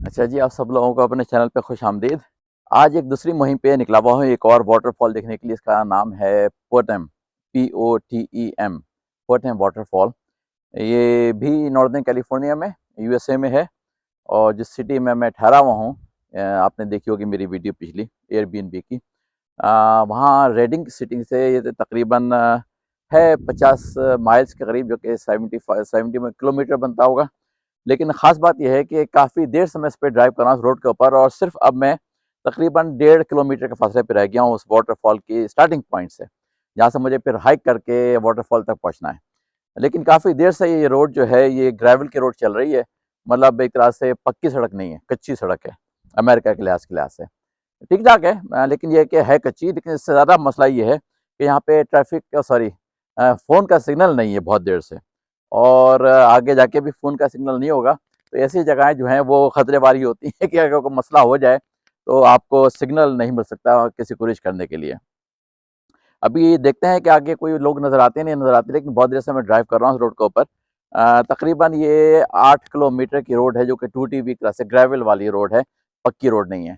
अच्छा जी, आप सब लोगों को अपने चैनल पे खुश आमदीद। आज एक दूसरी मुहिम पे निकला हुआ हूँ, एक और वाटरफॉल देखने के लिए। इसका नाम है पोटेम, POTEM, पोटेम वाटरफॉल। ये भी नॉर्दर्न कैलिफोर्निया में, USA में है। और जिस सिटी में मैं ठहरा हुआ हूँ, आपने देखी होगी मेरी वीडियो पिछली एयरबीएनबी की। वहाँ रेडिंग सिटी से ये तकरीबन है 50 माइल्स के करीब, जो कि 70 किलोमीटर बनता होगा। लेकिन ख़ास बात यह है कि काफ़ी देर से मैं इस पे ड्राइव कर रहा हूँ, इस रोड के ऊपर, और सिर्फ अब मैं तकरीबन 1.5 किलोमीटर के फासले पे रह गया हूँ उस वाटरफॉल की स्टार्टिंग पॉइंट से, जहाँ से मुझे फिर हाइक करके वाटरफॉल तक पहुँचना है। लेकिन काफ़ी देर से ये रोड जो है, ये ग्रेवल की रोड चल रही है। मतलब एक तरह से पक्की सड़क नहीं है, कच्ची सड़क है। अमेरिका के लिहाज से ठीक ठाक है, लेकिन ये कि है कच्ची। लेकिन इससे ज़्यादा मसला ये है कि यहाँ पे फ़ोन का सिग्नल नहीं है बहुत देर से, और आगे जाके भी फ़ोन का सिग्नल नहीं होगा। तो ऐसी जगहें जो हैं वो ख़तरे वाली होती हैं कि अगर कोई मसला हो जाए तो आपको सिग्नल नहीं मिल सकता किसी को रीच करने के लिए। अभी देखते हैं कि आगे कोई लोग नज़र आते हैं, नहीं नज़र आते, लेकिन बहुत देर से मैं ड्राइव कर रहा हूँ इस रोड के ऊपर। तकरीबन ये 8 किलोमीटर की रोड है, जो कि टूटी हुई क्लास है, ग्रेवल वाली रोड है, पक्की रोड नहीं है।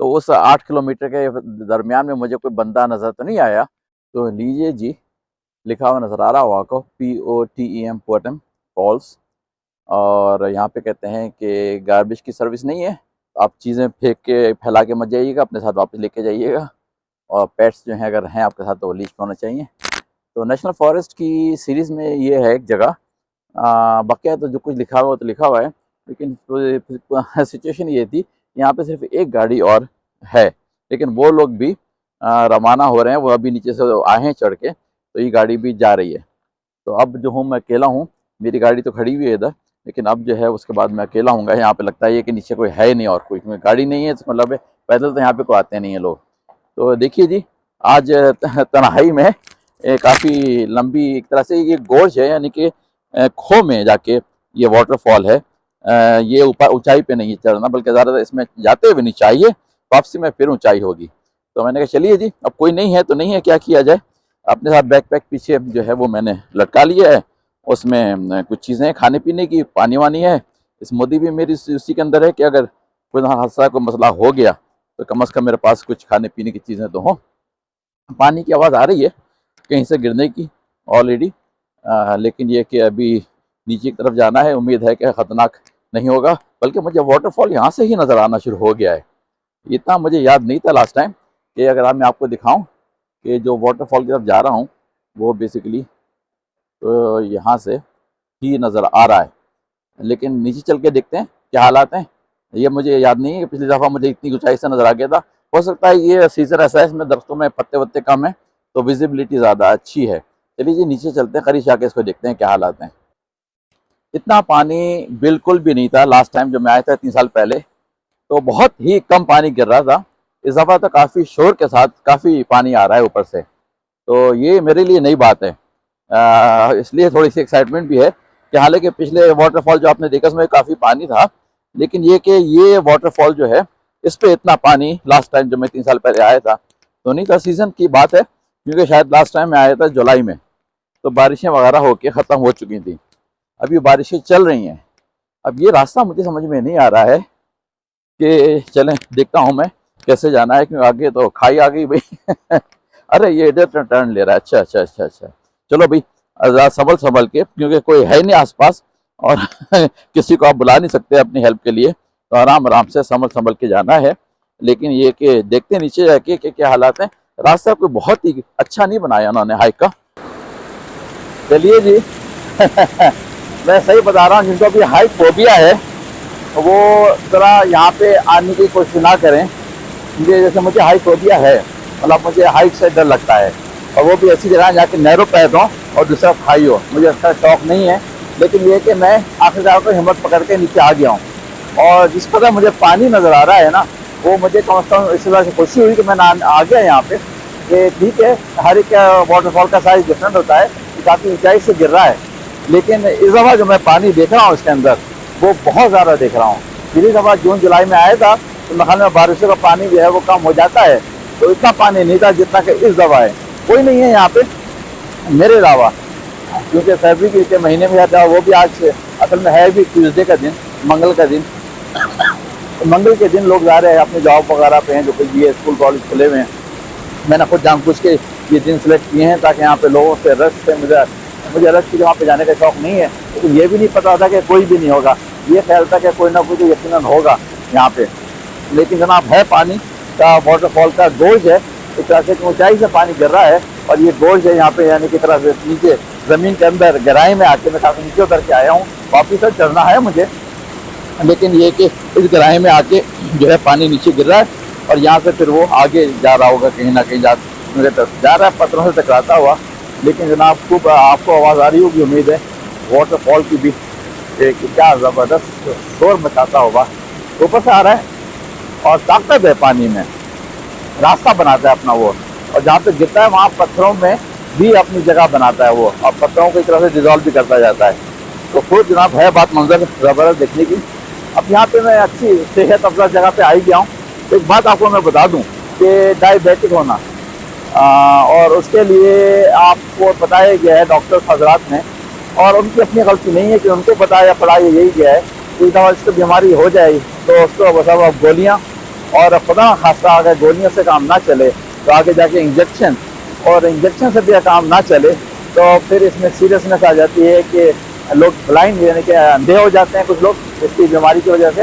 तो उस 8 किलोमीटर के दरमियान में मुझे कोई बंदा नज़र तो नहीं आया। तो लीजिए जी, लिखा हुआ नज़र आ रहा होगा आपको, POTEM, पोटेम फॉल्स। और यहाँ पे कहते हैं कि गार्बेज की सर्विस नहीं है, आप चीज़ें फेंक के फैला के मत जाइएगा, अपने साथ वापस लेके जाइएगा। और पेट्स जो हैं अगर हैं आपके साथ तो वो लीच पे होना चाहिए। तो नेशनल फॉरेस्ट की सीरीज़ में ये है एक जगह। बाकी तो जो कुछ लिखा हुआ तो लिखा हुआ है, लेकिन सिचुएशन ये थी, यहाँ पे सिर्फ एक गाड़ी और है, लेकिन वो लोग भी रवाना हो रहे हैं। वो अभी नीचे से आए हैं चढ़ के, तो ये गाड़ी भी जा रही है। तो अब जो हूँ मैं अकेला हूँ, मेरी गाड़ी तो खड़ी हुई है इधर, लेकिन अब जो है उसके बाद मैं अकेला हूँगा। यहाँ पे लगता है ये कि नीचे कोई है ही नहीं, और कोई गाड़ी नहीं है, तो मतलब पैदल तो यहाँ पे कोई आते नहीं है लोग। तो देखिए जी, आज तन्हाई में काफ़ी लंबी एक तरह से ये गोर्ज है, यानी कि खो में जाके ये वाटरफॉल है। ये ऊपर ऊंचाई पे नहीं चढ़ना, बल्कि ज़्यादा इसमें जाते हुए नीचे आई है, वापसी में फिर ऊंचाई होगी। तो मैंने कहा चलिए जी, अब कोई नहीं है तो नहीं है, क्या किया जाए। अपने साथ बैकपैक पीछे जो है वो मैंने लटका लिया है। उसमें कुछ चीज़ें खाने पीने की, पानी वानी है। स्मूदी भी मेरी उसी के अंदर है कि अगर कोई हादसा, कोई मसला हो गया तो कम से कम मेरे पास कुछ खाने पीने की चीज़ें तो हों। पानी की आवाज़ आ रही है कहीं से गिरने की ऑलरेडी, लेकिन ये कि अभी नीचे की तरफ जाना है। उम्मीद है कि ख़तरनाक नहीं होगा, बल्कि मुझे वाटरफॉल यहाँ से ही नज़र आना शुरू हो गया है। इतना मुझे याद नहीं था लास्ट टाइम कि अगर मैं आपको दिखाऊं कि जो वाटरफॉल की तरफ जा रहा हूँ वो बेसिकली तो यहाँ से ही नज़र आ रहा है। लेकिन नीचे चल के देखते हैं क्या हालात हैं। ये मुझे याद नहीं है कि पिछली दफ़ा मुझे इतनी ऊंचाई से नज़र आ गया था। हो सकता है ये सीज़न ऐसा है, इसमें दरख्तों में पत्ते वत्ते कम है, तो विजिबिलिटी ज़्यादा अच्छी है। चलिए जी, नीचे चलते हैं, करीब जाके इसको देखते हैं क्या हालात हैं। इतना पानी बिल्कुल भी नहीं था लास्ट टाइम जब मैं आया था 3 साल पहले, तो बहुत ही कम पानी गिर रहा था। इस दफ़ा तो काफ़ी शोर के साथ काफ़ी पानी आ रहा है ऊपर से, तो ये मेरे लिए नई बात है। इसलिए थोड़ी सी एक्साइटमेंट भी है कि हालांकि पिछले वाटरफॉल जो आपने देखा उसमें काफ़ी पानी था, लेकिन ये कि ये वाटरफॉल जो है इस पे इतना पानी लास्ट टाइम जब मैं 3 साल पहले आया था तो नहीं था। सीज़न की बात है, क्योंकि शायद लास्ट टाइम मैं आया था जुलाई में, तो बारिशें वगैरह होके ख़त्म हो चुकी थी। अभी बारिशें चल रही हैं। अब ये रास्ता मुझे समझ में नहीं आ रहा है कि चलें देखता हूँ मैं कैसे जाना है, क्योंकि आगे तो खाई आ गई भाई। अरे ये इधर टर्न ले रहा है, अच्छा अच्छा अच्छा अच्छा। चलो भाई, ज़रा संभल संभल के, क्योंकि कोई है नहीं आसपास और किसी को आप बुला नहीं सकते अपनी हेल्प के लिए, तो आराम आराम से संभल संभल के जाना है। लेकिन ये कि देखते हैं नीचे जाके कि क्या हालात हैं। रास्ता कोई बहुत ही अच्छा नहीं बनाया उन्होंने हाइक का। चलिए जी। मैं सही बता रहा हूँ, जिनको भी हाइक फोबिया है वो ज़रा यहाँ पे आने की कोशिश ना करें, क्योंकि जैसे मुझे हाइक फोबिया है, मतलब मुझे हाइट से डर लगता है, और वो भी ऐसी जगह जहाँ के नैरो पैद हो और दूसरा खाई हो। मुझे इसका शौक नहीं है, लेकिन ये कि मैं आखिरकार को हिम्मत पकड़ के नीचे आ गया हूँ। और जिस प्रकार मुझे पानी नज़र आ रहा है ना, वो मुझे कम से कम इस वजह से खुशी हुई कि मैं आ गया यहाँ पे। कि ठीक है, हर एक वाटरफॉल का साइज डिफरेंट होता है, काफ़ी ऊंचाई से गिर रहा है, लेकिन इस दफ़ा जो मैं पानी देख रहा हूँ इसके अंदर वो बहुत ज़्यादा देख रहा हूँ। पिछली दफ़ा जून जुलाई में आया था तो मेरे में बारिशों का पानी जो है वो कम हो जाता है, तो इतना पानी नहीं था जितना कि इस दफ़ा है। कोई नहीं है यहाँ पे मेरे अलावा, क्योंकि फरवरी के महीने में था, वो भी आज असल में है भी ट्यूसडे का दिन, मंगल का दिन। منگل کے دن لوگ ظاہر ہے اپنے جاب وغیرہ پہ ہیں، جو کہ یہ اسکول کالج کھلے ہوئے ہیں. میں نے خود جان بوجھ کے یہ دن سلیکٹ کیے ہیں تاکہ یہاں پہ لوگوں سے رش سے مجھے رش کی وہاں پہ جانے کا شوق نہیں ہے، لیکن یہ بھی نہیں پتا تھا کہ کوئی بھی نہیں ہوگا. یہ خیال تھا کہ کوئی نہ کوئی تو یقیناً ہوگا یہاں پہ. لیکن جناب ہے پانی کا واٹر فال کا گورج ہے، اس طرح سے اونچائی سے پانی گر رہا ہے اور یہ گورج ہے یہاں پہ، یعنی کہ طرح سے نیچے زمین کے اندر گہرائی میں آ کے میں کافی نیچے اتر کے آیا ہوں. واپس سے چڑھنا ہے مجھے، لیکن یہ کہ اس گہرائی میں آ کے جو ہے پانی نیچے گر رہا ہے اور یہاں سے پھر وہ آگے جا رہا ہوگا، کہیں نہ کہیں جا رہا ہے پتھروں سے ٹکراتا ہوا. لیکن جناب خوب آپ کو آواز آ رہی ہوگی امید ہے واٹر فال کی بھی، کیا زبردست شور مچاتا ہوگا. اوپر سے آ رہا ہے اور طاقت ہے پانی میں، راستہ بناتا ہے اپنا وہ، اور جہاں پہ گرتا ہے وہاں پتھروں میں بھی اپنی جگہ بناتا ہے وہ، اور پتھروں کو اس طرح سے ڈیزالو بھی کرتا جاتا ہے. تو خود جناب ہے بات منظر زبردست دیکھنے کی. اب یہاں پہ میں اچھی صحت افزا جگہ پہ آئی گیا ہوں. ایک بات آپ کو میں بتا دوں کہ ڈائبیٹک ہونا اور اس کے لیے آپ کو بتایا گیا ہے ڈاکٹر حضرات نے، اور ان کی اپنی غلطی نہیں ہے کہ ان کو بتایا پڑھایا یہی گیا ہے کہ اس کو بیماری ہو جائے تو اس کو بس اب گولیاں، اور خدا خاصہ اگر گولیوں سے کام نہ چلے تو آگے جا کے انجیکشن، اور انجیکشن سے بھی کام نہ چلے تو پھر اس میں سیریسنس آ جاتی ہے کہ لوگ بلائنڈ یعنی کہ اندھے ہو جاتے ہیں کچھ لوگ اس کی بیماری کی وجہ سے،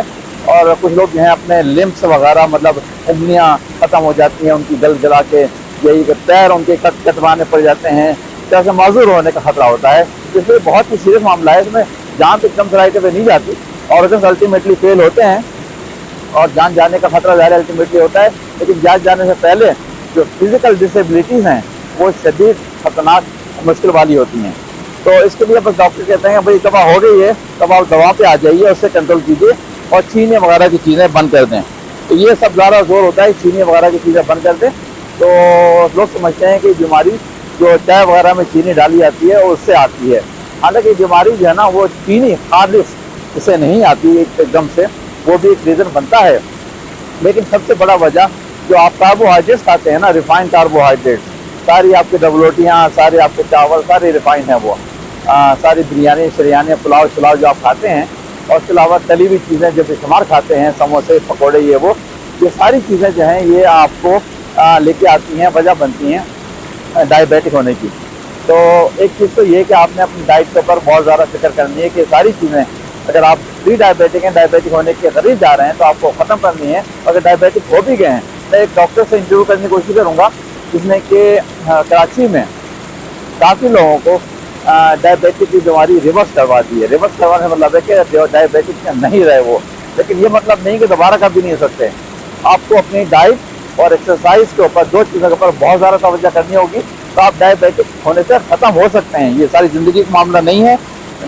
اور کچھ لوگ جو ہیں اپنے لمبس وغیرہ مطلب انگلیاں ختم ہو جاتی ہیں ان کی گل گلا کے، یہی کہ پیر ان کے کٹوانے پڑ جاتے ہیں، اس طرح سے معذور ہونے کا خطرہ ہوتا ہے. اس لیے بہت ہی سیریس معاملہ ہے. اس میں جان تو کم سرائٹے پہ نہیں جاتی، آرگنز الٹیمیٹلی فیل ہوتے ہیں اور جان جانے کا خطرہ ظاہر الٹیمیٹلی ہوتا ہے، لیکن جان جانے سے پہلے جو فزیکل ڈسیبلٹیز ہیں وہ شدید خطرناک مشکل والی ہوتی ہیں. تو اس کے لیے بس ڈاکٹر کہتے ہیں بھائی دوا ہو گئی ہے، تب آپ دوا پہ آ جائیے، اس سے کنٹرول کیجیے اور چینے وغیرہ کی چیزیں بند کر دیں. تو یہ سب زیادہ زور ہوتا ہے چینی وغیرہ کی چیزیں بند کر دیں. تو لوگ سمجھتے ہیں کہ بیماری جو چائے وغیرہ میں چینی ڈالی جاتی ہے اس سے آتی ہے، حالانکہ بیماری جو ہے نا وہ چینی خالص اسے نہیں آتی ایک دم سے، وہ بھی ایک ریزن بنتا ہے. لیکن سب سے بڑا وجہ جو آپ کاربوہائیڈریٹس کھاتے ہیں نا، ریفائنڈ کاربوہائیڈریٹس، ساری آپ کی ڈبل روٹیاں، سارے آپ کے چاول سارے ریفائنڈ ہیں، وہ ساری بریانی شریانی پلاؤ شلاؤ جو آپ کھاتے ہیں، اور اس کے علاوہ تلی ہوئی چیزیں جو بے شمار کھاتے ہیں، سموسے پکوڑے یہ ساری چیزیں جو ہیں یہ آپ کو لے کے آتی ہیں، وجہ بنتی ہیں ڈائبیٹک ہونے کی. تو ایک چیز تو یہ کہ آپ نے اپنی ڈائٹ کے اوپر بہت زیادہ فکر کرنی ہے کہ ساری چیزیں اگر آپ پری ڈائبیٹک ہیں، ڈائبیٹک ہونے کے قریب جا رہے ہیں تو آپ کو ختم کرنی ہے. اگر ڈائبیٹک ہو بھی گئے ہیں میں ایک ڈاکٹر سے انٹرویو کرنے کی کوشش کروں گا جس نے کہ کراچی میں کافی لوگوں کو ڈائبیٹک کی بیماری ریورس کروا دی ہے. ریورس کروانے کا مطلب ہے کہ ڈائبیٹک میں نہیں رہے وہ، لیکن یہ مطلب نہیں کہ دوبارہ کبھی نہیں ہو سکتے. آپ کو اپنی ڈائٹ اور ایکسرسائز کے اوپر دو چیزوں کے اوپر بہت زیادہ توجہ کرنی ہوگی تو آپ ڈائبیٹک ہونے سے ختم ہو سکتے ہیں. یہ ساری زندگی کا معاملہ نہیں ہے،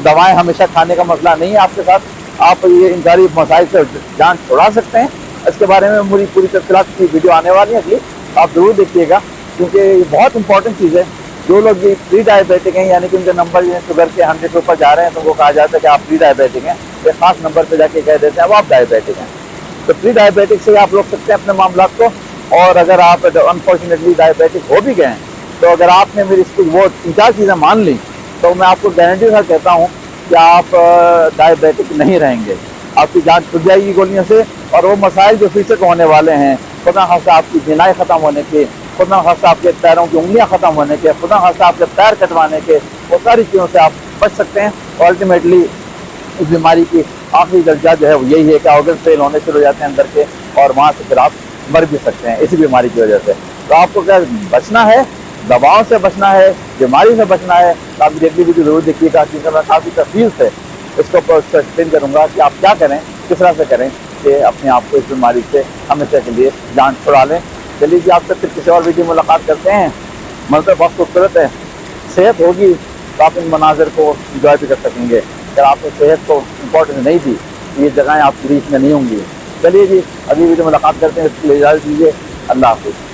دوائیں ہمیشہ کھانے کا مسئلہ نہیں ہے آپ کے ساتھ. آپ یہ ان ساری مسائل سے جان چھڑا سکتے ہیں. اس کے بارے میں مجھے پوری تفصیلات کی ویڈیو آنے والی ہے اگلی، آپ ضرور دیکھیے گا کیونکہ یہ بہت امپورٹنٹ چیز ہے. جو لوگ یہ پری ڈائبیٹک ہیں یعنی کہ ان کے نمبر شوگر کے 100 کے اوپر جا رہے ہیں تو وہ کہا جاتا ہے کہ آپ پری ڈائبیٹک ہیں، ایک خاص نمبر پہ جا کے کہہ دیتے ہیں وہ آپ ڈائبیٹک ہیں. تو پری ڈائبیٹک سے آپ روک سکتے ہیں اپنے معاملات کو. اور اگر آپ انفارچونیٹلی ڈائبیٹک ہو بھی گئے ہیں تو اگر آپ نے میری اس کی وہ 3-4 چیزیں مان لی تو میں آپ کو گارنٹی سے کہتا ہوں کہ آپ ڈائبیٹک نہیں رہیں گے. آپ کی جان چھٹ جائے گی گولیوں سے، اور وہ مسائل جو فیصد ہونے والے ہیں، خدا خاصہ آپ کی بینائی ختم ہونے کے، خدا خاصہ آپ کے پیروں کی انگلیاں ختم ہونے کے، خدا خاصہ آپ کے پیر کٹوانے کے، وہ ساری چیزوں سے آپ بچ سکتے ہیں. اور الٹیمیٹلی اس بیماری کی آخری درجہ جو ہے وہ یہی ہے کہ آرگن فیل ہونے شروع ہو جاتے ہیں اندر کے، اور وہاں سے پھر آپ مر بھی سکتے ہیں اسی بیماری کی وجہ سے. تو آپ کو کیا بچنا ہے؟ دواؤں سے بچنا ہے، بیماری سے بچنا ہے. تو آپ اگلی ویڈیو ضرور دیکھیے گا کیونکہ میں کافی تفصیل سے اس کو ایکسپلین کروں گا کہ آپ کیا کریں، کس طرح سے کریں کہ اپنے آپ کو اس بیماری سے ہمیشہ کے لیے جان چھڑا لیں. چلیے جی، آپ سے پھر کسی اور ویڈیو ملاقات کرتے ہیں. منظر بہت خوبصورت ہے، صحت ہوگی تو آپ ان مناظر کو انجوائے بھی کر سکیں گے. اگر آپ کو صحت کو امپورٹنس نہیں دی یہ جگہیں آپ کی ریچ میں نہیں ہوں گی. چلیے جی، اگلی ویڈیو ملاقات کرتے ہیں، اس کے لیے اجازت دیجیے. اللہ حافظ.